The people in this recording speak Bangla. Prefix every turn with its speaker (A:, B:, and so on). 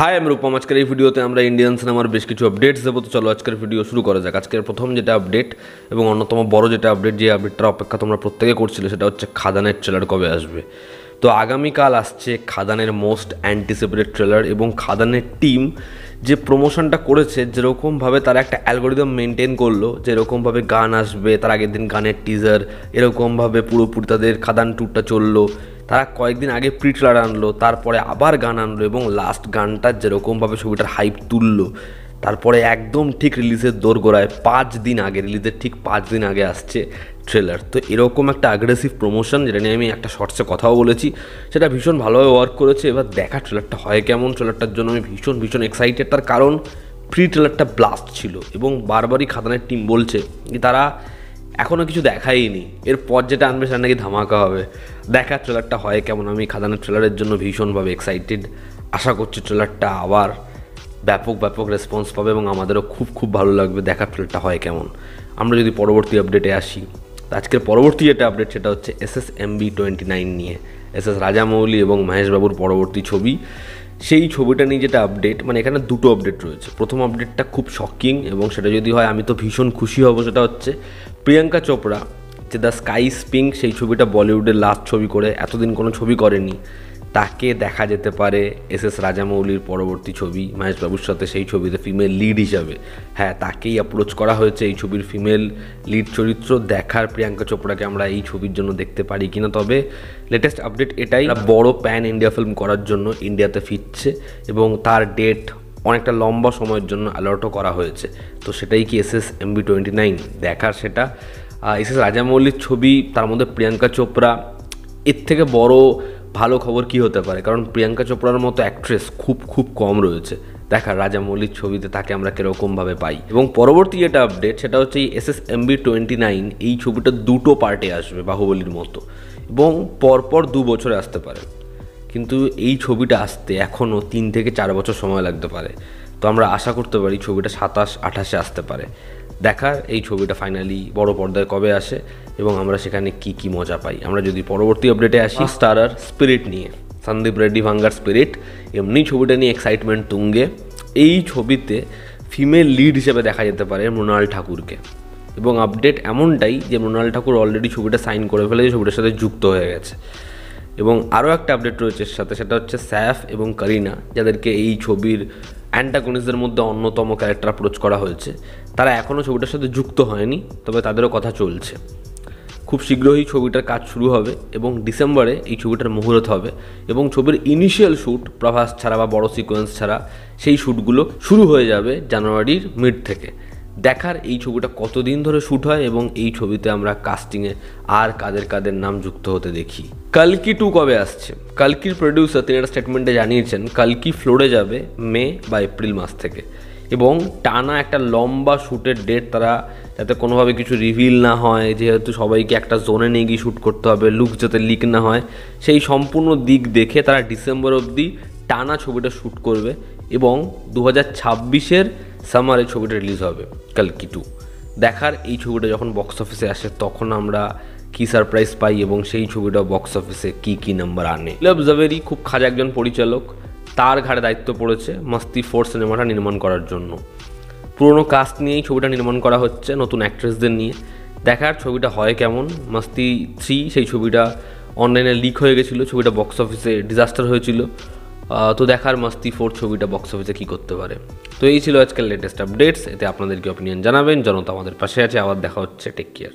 A: हाय আমি রূপম আজকের এই ভিডিওতে আমরা ইন্ডিয়ান সিনেমার বেশ কিছু আপডেটস দেবো। তো চলো আজকের ভিডিও শুরু করা যাক। আজকের প্রথম যেটা আপডেট এবং অন্যতম বড় যেটা আপডেট, যে আপডেটটার অপেক্ষা তোমরা প্রত্যেকে করছিলে, সেটা হচ্ছে খাদানের ট্রেলার কবে আসবে। তো আগামীকাল আসছে খাদানের মোস্ট অ্যান্টিসিপেটেড ট্রেলার এবং খাদানের টিম যে প্রমোশনটা করেছে, যেরকমভাবে তারা একটা অ্যালগোরিদম মেনটেন করলো, যেরকমভাবে গান আসবে, তার আগের দিন গানের টিজার, এরকমভাবে পুরোপুরি তাদের খাদান ট্যুরটা চললো। তারা কয়েকদিন আগে প্রি ট্রেলার আনলো, তারপরে আবার গান আনলো এবং লাস্ট গানটা যেরকমভাবে ছবিটার হাইপ তুললো, তারপরে একদম ঠিক রিলিজের দোরগোড়ায় 5 দিন আগে, রিলিজের ঠিক 5 দিন আগে আসছে ট্রেলার। তো এরকম একটা অ্যাগ্রেসিভ প্রমোশন, যেটা নিয়ে আমি একটা শর্টসে কথাও বলেছি, সেটা ভীষণ ভালোভাবে ওয়ার্ক করেছে। এবার দেখা ট্রেলারটা হয় কেমন। ট্রেলারটার জন্য আমি ভীষণ এক্সাইটেড, তার কারণ প্রি ট্রেলারটা ব্লাস্ট ছিল এবং বারবারই খাদানের টিম বলছে যে তারা এখনও কিছু দেখাইনি, এরপর যেটা আনবে সেটা নাকি ধামাকা হবে। দেখার ট্রেলারটা হয় কেমন। আমি খাদানের ট্রেলারের জন্য ভীষণভাবে এক্সাইটেড। আশা করছি ট্রেলারটা আবার ব্যাপক রেসপন্স পাবে এবং আমাদেরও খুব ভালো লাগবে। দেখার ট্রেলারটা হয় কেমন। আমরা যদি পরবর্তী আপডেটে আসি, আজকের পরবর্তী যেটা আপডেট সেটা হচ্ছে SSMB29 নিয়ে। SS রাজামৌলি এবং মহেশ বাবুর পরবর্তী ছবি, সেই ছবিটা নিয়ে যেটা আপডেট, মানে এখানে দুটো আপডেট রয়েছে। প্রথম আপডেটটা খুব শকিং এবং সেটা যদি হয় আমি তো ভীষণ খুশি হব। সেটা হচ্ছে প্রিয়াঙ্কা চোপড়া যে দ্য স্কাই ইজ পিঙ্ক, সেই ছবিটা বলিউডের লাস্ট ছবি করে এতদিন কোনো ছবি করেনি, তাকে দেখা যেতে পারে SS রাজামৌলির পরবর্তী ছবি মহেশ বাবুর সাথে, সেই ছবিতে ফিমেল লিড হিসাবে। হ্যাঁ, তাকেই অ্যাপ্রোচ করা হয়েছে এই ছবির ফিমেল লিড চরিত্র দেখার। প্রিয়াঙ্কা চোপড়াকে আমরা এই ছবির জন্য দেখতে পারি কিনা। তবে লেটেস্ট আপডেট এটাই, বড় প্যান ইন্ডিয়া ফিল্ম করার জন্য ইন্ডিয়াতে ফিরছে এবং তার ডেট অনেকটা লম্বা সময়ের জন্য অ্যালার্টও করা হয়েছে। তো সেটাই কি SSMB29 দেখার, সেটা SS রাজামৌলির ছবি, তার মধ্যে প্রিয়াঙ্কা চোপড়া, এর থেকে বড় ভালো খবর কি হতে পারে। কারণ প্রিয়াঙ্কা চোপড়ার মতো অ্যাক্ট্রেস খুব কম রয়েছে। দেখা রাজামৌলির ছবিতে তাকে আমরা কীরকমভাবে পাই। এবং পরবর্তী যেটা আপডেট সেটা হচ্ছে এই SSMB29 এই ছবিটা দুটো পার্টে আসবে বাহুবলীর মতো এবং পরপর 2 বছরে আসতে পারে। কিন্তু এই ছবিটা আসতে এখনও 3 থেকে 4 বছর সময় লাগতে পারে। তো আমরা আশা করতে পারি ছবিটা 27-28-এ আসতে পারে। দেখার এই ছবিটা ফাইনালি বড় পর্দায় কবে আসে এবং আমরা সেখানে কি মজা পাই। আমরা যদি পরবর্তী আপডেটে আসি, স্টারার স্পিরিট নিয়ে, সন্দীপ রেড্ডি ভাঙ্গার স্পিরিট, এমনি ছবিটা নিয়ে এক্সাইটমেন্ট তুঙ্গে। এই ছবিতে ফিমেল লিড হিসেবে দেখা যেতে পারে মৃণাল ঠাকুরকে এবং আপডেট এমনটাই যে মৃণাল ঠাকুর অলরেডি ছবিটা সাইন করে ফেলেছে, ছবিটার সাথে যুক্ত হয়ে গেছে। এবং আরও একটা আপডেট রয়েছে এর সাথে, সেটা হচ্ছে স্যাফ এবং করিনা, যাদেরকে এই ছবির অ্যান্টাগনিস্টদের মধ্যে অন্যতম ক্যারেক্টার অ্যাপ্রোচ করা হয়েছে। তারা এখনও ছবিটার সাথে যুক্ত হয়নি, তবে তাদেরও কথা চলছে। খুব শীঘ্রই ছবিটার কাজ শুরু হবে এবং ডিসেম্বরে এই ছবিটার মুহূর্ত হবে এবং ছবির ইনিশিয়াল শ্যুট প্রভাস ছাড়া বা বড় সিকোয়েন্স ছাড়া সেই শ্যুটগুলো শুরু হয়ে যাবে জানুয়ারির মিড থেকে। দেখার এই ছবিটা কতদিন ধরে শ্যুট হয় এবং এই ছবিতে আমরা কাস্টিংয়ে আর কাদের নাম যুক্ত হতে দেখি। কালকি 2 কবে আসছে? কালকির প্রডিউসার তিনি একটা স্টেটমেন্টে জানিয়েছেন কালকি ফ্লোরে যাবে মে বা এপ্রিল মাস থেকে এবং টানা একটা লম্বা শ্যুটের ডেট তারা, যাতে কোনোভাবে কিছু রিভিল না হয়, যেহেতু সবাইকে একটা জোনে নিয়ে গিয়ে শ্যুট করতে হবে, লুক যাতে লিক না হয়, সেই সম্পূর্ণ দিক দেখে তারা ডিসেম্বর অবধি টানা ছবিটা শ্যুট করবে এবং 2026-এর সামারে ছবিটা রিলিজ হবে কালকি 2। দেখার এই ছবিটা যখন বক্স অফিসে আসে তখন আমরা কি সারপ্রাইজ পাই এবং সেই ছবিটা বক্স অফিসে কি নাম্বার আনে। লভ জাভেরি খুব খাজা একজন পরিচালক, তার ঘাড়ে দায়িত্ব পড়েছে মাস্তি 4 সিনেমাটা নির্মাণ করার জন্য। পুরনো কাস্ট নিয়েই ছবিটা নির্মাণ করা হচ্ছে, নতুন অ্যাক্ট্রেসদের নিয়ে। দেখার ছবিটা হয় কেমন। মাস্তি 3 সেই ছবিটা অনলাইনে লিক হয়ে গেছিলো, ছবিটা বক্স অফিসে ডিজাস্টার হয়েছিল। তো দেখার মাস্তি 4 ছবিটা বক্স অফিসে কী করতে পারে। তো এই ছিল আজকের লেটেস্ট আপডেটস। এতে আপনাদের কি অপিনিয়ন জানাবেন। জনতা আমাদের পাশে আছে। আবার দেখা হচ্ছে। Take care.